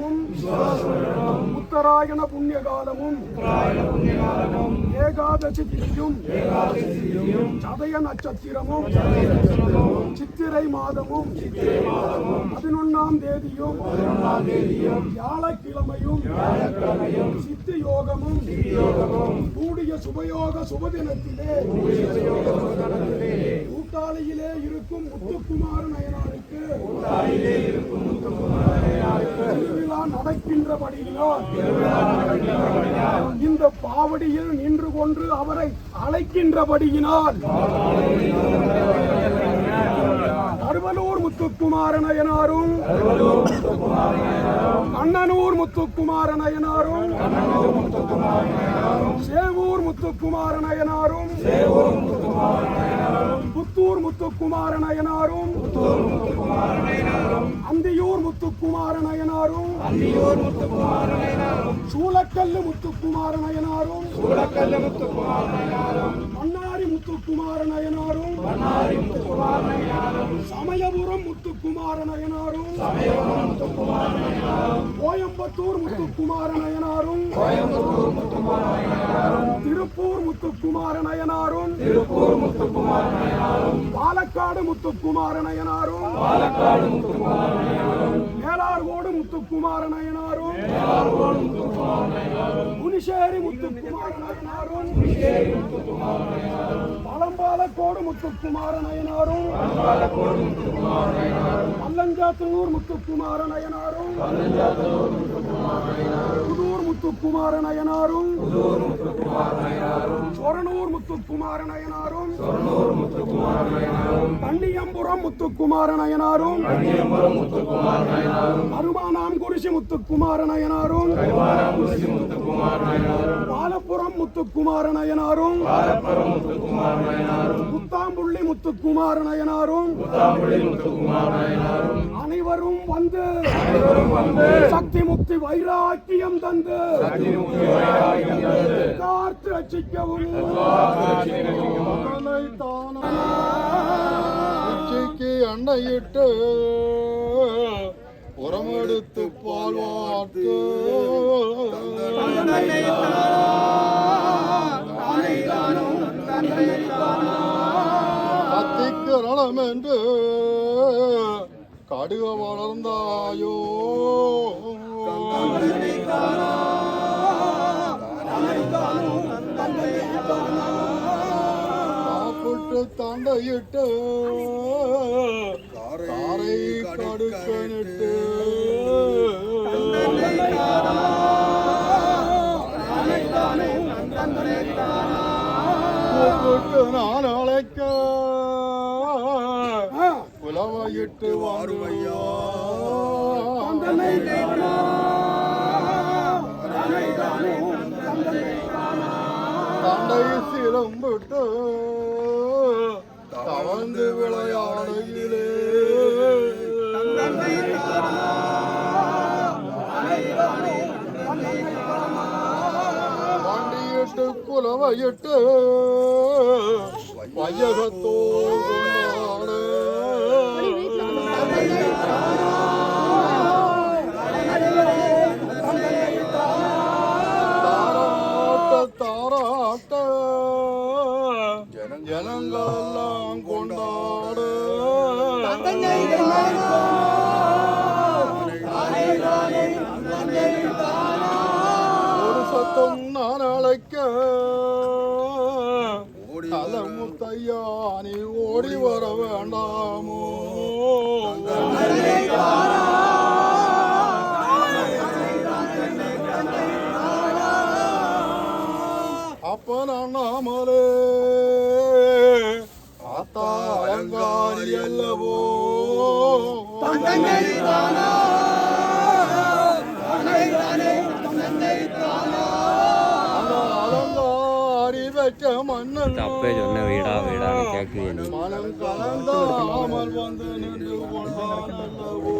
வருடமும் உத்தராயண புண்ணிய காலமும் ஏகாதசி திதியும் சதய நட்சத்திரமும் சித்திரை மாதமும் 11ஆம் தேதியும் வியாழக்கிழமையும் சித்தி யோகமும் கூடிய சுபயோக சுபதினத்திலே கூட்டாளியிலே இருக்கும் முத்துக்குமார நயனாருக்கு திருவிழா நடக்கின்றபடியினால் இந்த பாவடியில் நின்று கொண்டு அவரை அழைக்கின்றபடியினால் அருவலூர் முத்துக்குமார நயனாரும் கண்ணனூர் முத்துக்குமார நயனாரும் சேவூர் முத்துக்குமார நயனாரும் புத்தூர் முத்துக்குமார நயனாரும் அந்தியூர் முத்துக்குமார நயனாரும் சூளக்கல்லு முத்துக்குமார நயனாரும் மன்னாரி முத்துக்குமார நயனாரும் சமயபுரம் முத்துக்குமார நயனாரும் கோயம்புத்தூர் முத்துக்குமார நயனாரும் திருப்பூர் முத்துக்குமார நயனாரும் பாலக்காடு முத்துக்குமார நயனாரும் மேலார்கோடு முத்துக்குமார நயனாரும் புனிஷேரி முத்துக்குமார நயனாரும் பழம்பாலக்கோடு முத்துக்குமார நயனாரும் மல்லஞ்சாத்தூர் முத்துக்குமார நயனாரும் புதூர் முத்துக்குமார நயனாரும் சொரனூர் முத்துக்குமார நயனாரும் கன்னியம்புரம் முத்துக்குமார நயனாரும் அருமானாம்குறிச்சி முத்துக்குமார நயனாரும் பாலப்புரம் முத்துக்குமார நயனாரும் புத்தாம்புள்ளி முத்துக்குமார நயனாரும் அனைவரும் வந்து சக்தி முக்தி வைராக்கியம் தந்து காத்து ரட்சிக்கவும் அண்ணையிட்டு உரமெடுத்து பால் வார்த்து அத்திக்கு ரணம் என்று கடுக வளர்ந்தாயோ சாப்பிட்டு தண்டையிட்டு காரை கடுக்கனிட்டு கூப்பிட்டு நான் அழைக்க புலவையிட்டு வாருவையா தண்டை சிலம்பிட்டு தவழ்ந்து விளையாடையிலே வண்டியிட்டு குலவையிட்டு வையகத்தோடு கொண்டாடு தாராட்ட ஜனங்களெல்லாம் கொண்டாடு ஒரு சத்தம் நான் அழைக்க முத்தையா நீ ஓடி வர வேண்டாமோ அப்ப நான் நாமலே ஆத்தா அலங்காரி அல்லவோ அலங்காரி வைக்க மன்னன் மனம் கலந்தாமல் வந்து நின்று கொண்டான் அல்லவோ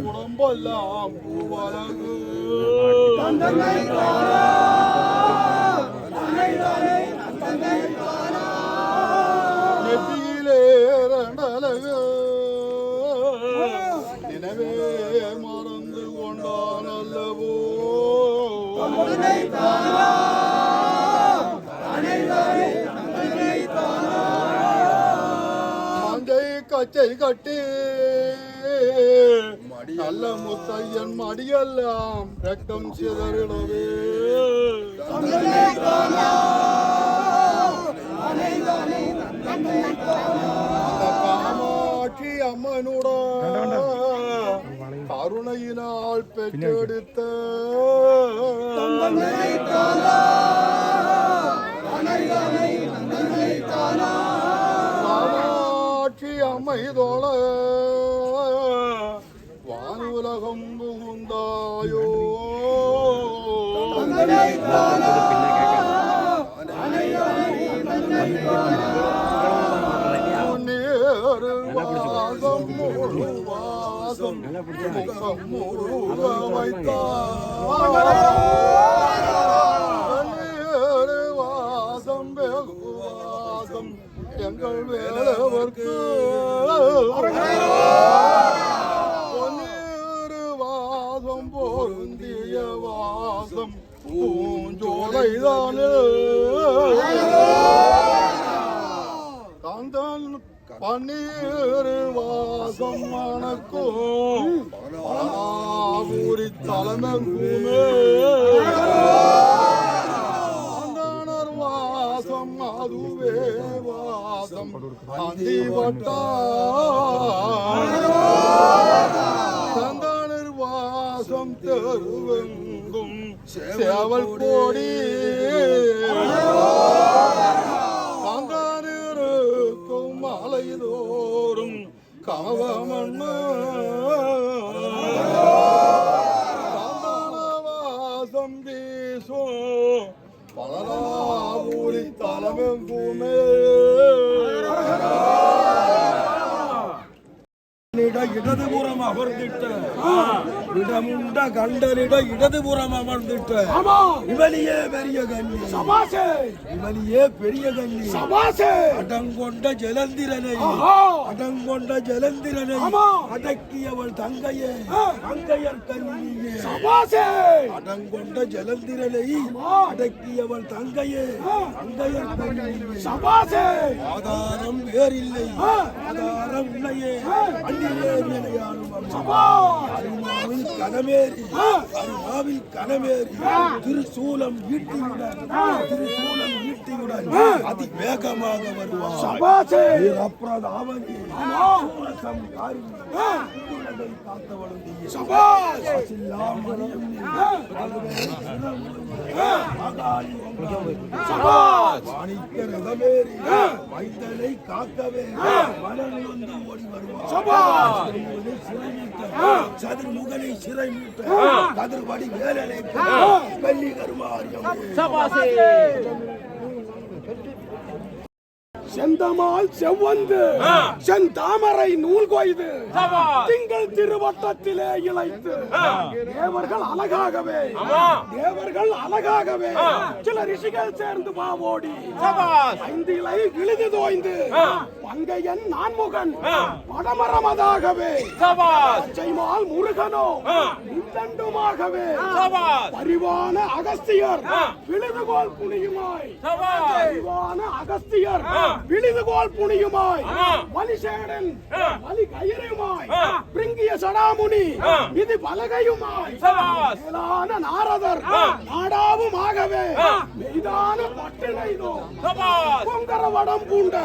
உடம்பெல்லாம் பூவலகு மஞ்சை கச்சை கட்டி நல்ல முத்தையன் மடியெல்லாம் ரத்தம் சிதறிடவே அந்த காமாட்சி அம்மனோட கருணையினால் பெற்றெடுத்த காமாட்சி அம்மைதோள வானுலகம் புகுந்தாயோ நேரு வாசம் முழு வாசம் முகம் முழுக வைத்தார் வாசம் வெகு வாசம் எங்கள் வேலவர்க்கு பொன்னேறு வாசம் பொருந்திய வாசம் பூஞ்சோலைதானே காந்தன் பன்னீர் வாசம் மணக்கும் ஊரி தலைமெங்குமே அந்தனர் வாசம் அதுவே வாசம் அந்தி வட்டார் வாசம் தெருவெங்கும் சேவல் கோடி காந்தானிருக்கும் மலைதோறும் கவமண்ண காந்தானவாசம் வீசும் பலராபூரி தலைமெங்குமே இடதுபுறம் அமர்ந்திட்ட இடமுண்ட கண்டனிட இடதுபுறம் அமர்ந்திட்ட இவளியே பெரிய கண்ணி சபாசே இவளியே பெரிய கண்ணி சபாசே அடங்கொண்ட ஜலந்திரனை அடங்கொண்ட ஜலந்திரனை அடக்கியவள் தங்கையே தங்கையர் கண்ணியே சபாசே அடங்கொண்ட ஜலந்திரனை அடக்கியவள் தங்கையே தங்கையர் கண்ணியே சபாசே ஆதாரம் வேறில்லை ஆதாரம் இல்லையே அருமாவில் கனமேறி திருசூலம் ஈட்டியுடன் அதி வேகமாக வருவார் அப்பிரதாவதி வைத்தலை காக்கவே மலர் வந்து ஓடி வருவார் சதுர்முகனை சிறை மீட்ட கதிர்படி வேலனை வெள்ளி கருமாரியம் செந்தமால் செவ்வந்து செந்தாமரை நூல் கொய்து திங்கள் திருவட்டத்திலே இழைத்து தேவர்கள் அழகாகவே சில ரிஷிகள் சேர்ந்து பாவோடி 5 இலை விழுது தோய்ந்து பங்கையன் நான்முகன் படமரமதாகவே பச்சைமால் முருகனோ இந்தண்டுமாகவே பரிவான அகஸ்தியர் விழுதுகோல் புனியுமாய் விழுதுகோல் புனியுமாய் வலிசேடன் வலி கயிறுமாய் பிரிங்கிய சடாமுனி இது பலகையுமாய் மேலான நாரதர் நாடாவுமாகவே மெய்தான பட்டினைதோ பொங்கரவடம் பூண்ட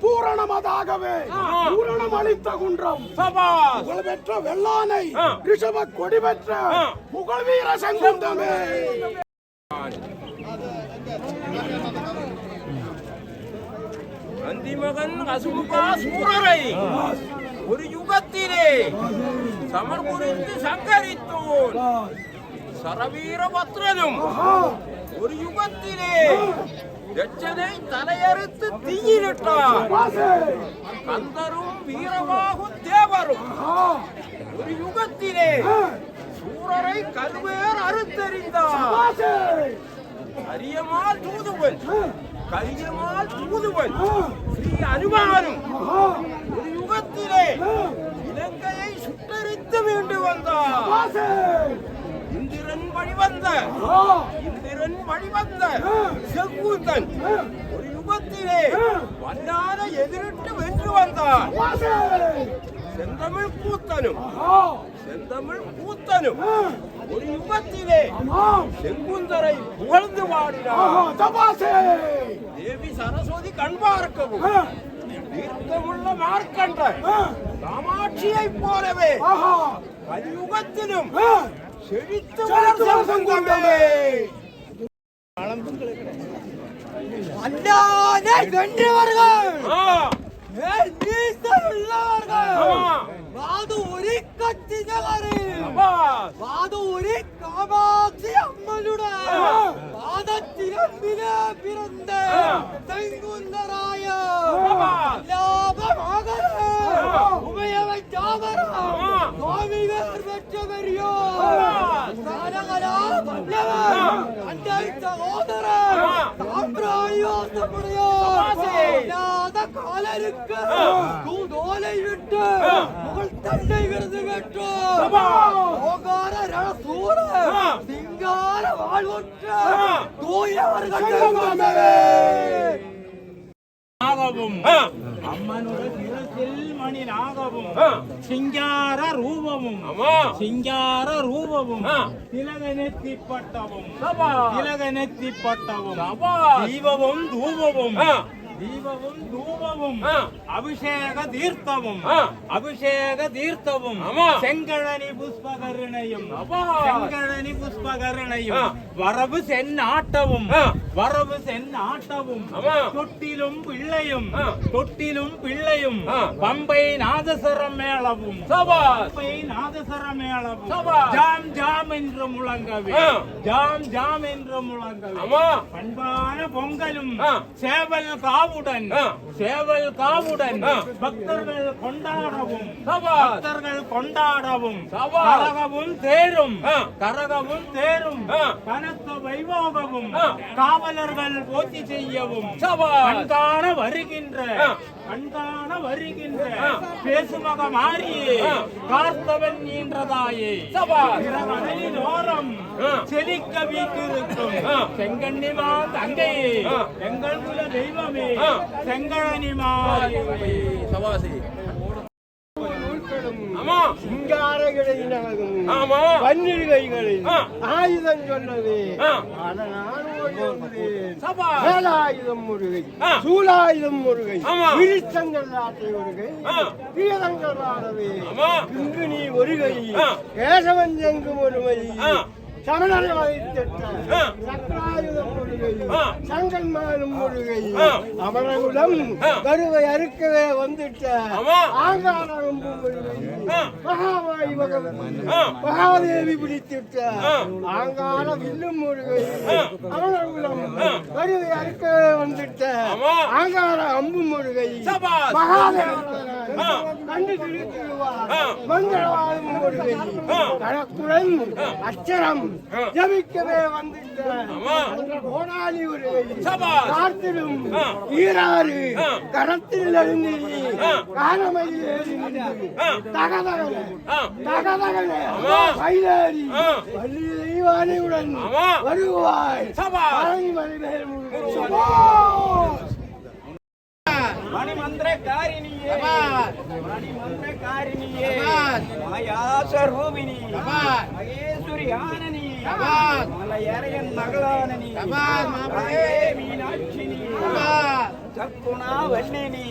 பூரணமதாகவே பூரணம் அளித்த குன்றம் புகழ்பெற்ற வெள்ளானை ரிஷப கொடி பெற்ற புகழ்வீர செங்குந்தமே அந்திமகன் அசுமுகா சூரரை ஒரு யுகத்திலே சமர் புரிந்து சங்கரித்தோன் சரவீரபத்ரனும் ஒரு யுகத்திலே எச்சனை தலையறுத்து தீயிலிட்டார். கந்தரும் வீரமாகு தேவரும் ஒரு யுகத்திலே சூரரை கருவேர் அறுத்தெறிந்தார். அரியமால் தூதுவன் கரியமால் தூதுவன் ஸ்ரீ அனுமானும் ஒரு யுகத்திலே இலங்கையை சுட்டரித்து மீண்டு வந்தார். இந்திரன் வழிவந்த இந்த வழிவந்த செங்குந்தன் ஒரு யுகத்திலே வல்லாத எதிரிட்டு வென்று வந்தான். செந்தமிழ் கூத்தனும் ஒரு யுகத்திலே செங்குந்தரை புகழ்ந்து பாடினார். தேவி சரஸ்வதி கண் பார்க்கவும் தீர்க்கமுள்ள மார்க்கண்டன் காமாட்சியை போலவே கலியுகத்திலும் செழித்து வளர்ந்த செங்குந்தமே. அண்ணானை வென்றவர்கள் வாதூரி கட்சி நகரி வாதூரி காமாட்சி அம்மனுடன் வாதத்திரம்பிலே பிறந்த செங்குந்தராய உமையவை தாமரா சுவாமிகள் பெற்றவரியோ சாரகலா வல்லவர் அண்டை சகோதரர் சாம்பிராயோசமுடையோ காலருக்கு தூதோலை விட்டு புகழ் தண்டை விருது பெற்றோர் ஓகார ரணசூர சிங்கார வாழ்வுற்ற தூயவர்கள் நாகவும் அம்மனுடைய சிரசில் மணி நாகவும் சிங்கார ரூபமும் திலகனெத்திப்பட்டவும் தீபமும் தூபமும் அபிஷேக தீர்த்தமும் செங்கழனி புஷ்பகருணையும் வரவு சென்னாட்டவும் தொட்டிலும் பிள்ளையும் பம்பை நாதசரம் மேளவும் ஜாம் ஜாம் என்று முழங்கவே பண்பான பொங்கலும் சேவல் காவுடன் பக்தர்கள் கொண்டாடவும் கரகவும் தேரும் கனத்த வைபோகமும் காவலர்கள் போற்றி செய்யவும் கண்காண வருகின்ற பேசுமக மாறியே கார்த்தவன் ஈன்றதாயே ஓரம் செழிக்க வீட்டிருக்கும் செங்கண்ணிமா தங்கையே எங்கள் குல தெய்வமே செங்கழனிமா சவாசி பன்னிருகைகளில் ஆயுதம் சொன்னது வேலாயுதம் முருகை சூலாயுதம் முருகை விழிச்சங்கள் ஆட்டை ஒருகை பிரியதங்கள் ஆடவே இங்கு நீ ஒருகை கேசவன் எங்கும் ஒருமை சமணரை வதைத்திட்ட சக்கராயுதம் முருகை சங்கன்மானும் முருகை அமரகுலம் கருவை அறுக்கவே வந்துட்ட ஆங்காரம் முருகை மகாமாயி மகாதேவி பிடித்திட்ட ஆங்கார வில்லும் முருகை அமரகுலம் கருவை அறுக்கவே வந்துட்ட ஆங்கார அம்பு முருகை மகாதேவன் கண்டு திருத்திடுவார் மங்களவாதம் முருகை கணக்குடன் அச்சரம் ஜபிக்கவே வந்துட்ட கோடாலி உருகை காத்திடும் ஈராறு கரத்தில் அழுந்தி காலமையில் ஏறி தகதகன கைதாரி பள்ளி தெய்வானையுடன் வருவாய் பழனிமலை மேல் மணிமந்திரகாரிணியே மாயாஸ்வரூபிணி மகேஸ்வரி ஆனனி மலையரையன் மகளானனி மீனாட்சினி சக்குணா வல்லினி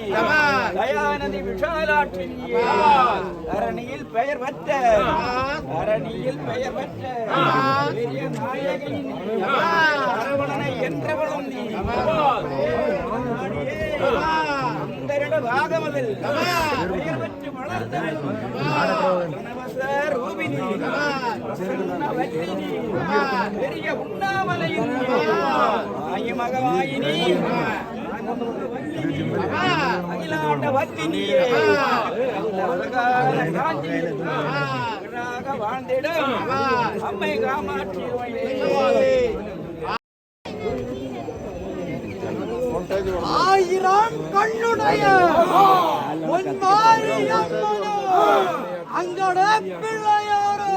தயானதி விஷாலாட்சினி அரணியில் பெயர் பெற்ற பெரிய நாயகி அரவணனை என்றவளும் நீ அந்தரிட பாகவதில் பெயர் பெற்று வளர்ந்தவள் ரூபினி வல்லினி பெரிய உண்ணாமலையின் மகவாயினி அகிலாண்ட வல்லினியே வாழ்ந்திடும் அம்மை காமாட்சி ஆயிரம் கண்ணுடைய அங்கட பிள்ளையாரோ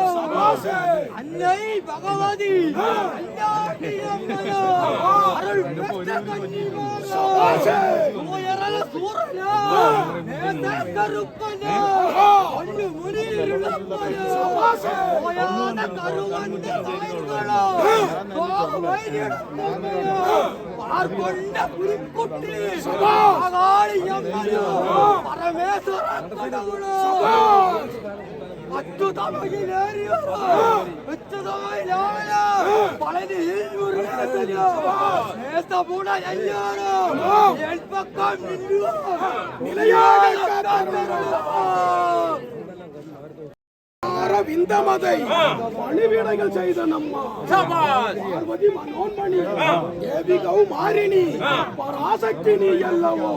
அன்னை பகவதி அல்லாட்டி அம்மனோ அருள் பெற்ற கன்னிமாரோ உயரல சூரனோ நேச கருப்பனோ ஒன்று முனிருளப்பனோ ஓயாத கருவந்த தாய்களோ கோவையிடப்பனோ பார்கொண்ட குறிக்குட்டி அகாளி அம்மனோ பரமேஸ்வர கடவுளோ அச்சுதமகிலேறியோரோ உச்சதமகிலாயா பழனியில் முருகேசனோ நேசமுட ஐயாரோ என் பக்கம் நின்று நிலையாக காத்திருந்தோ விந்தமதை பணிவிடைகள் செய்த நம்மா பார்வதி மனோன்மணி தேவி கௌமாரிணி பராசக்தி நீ அல்லவோ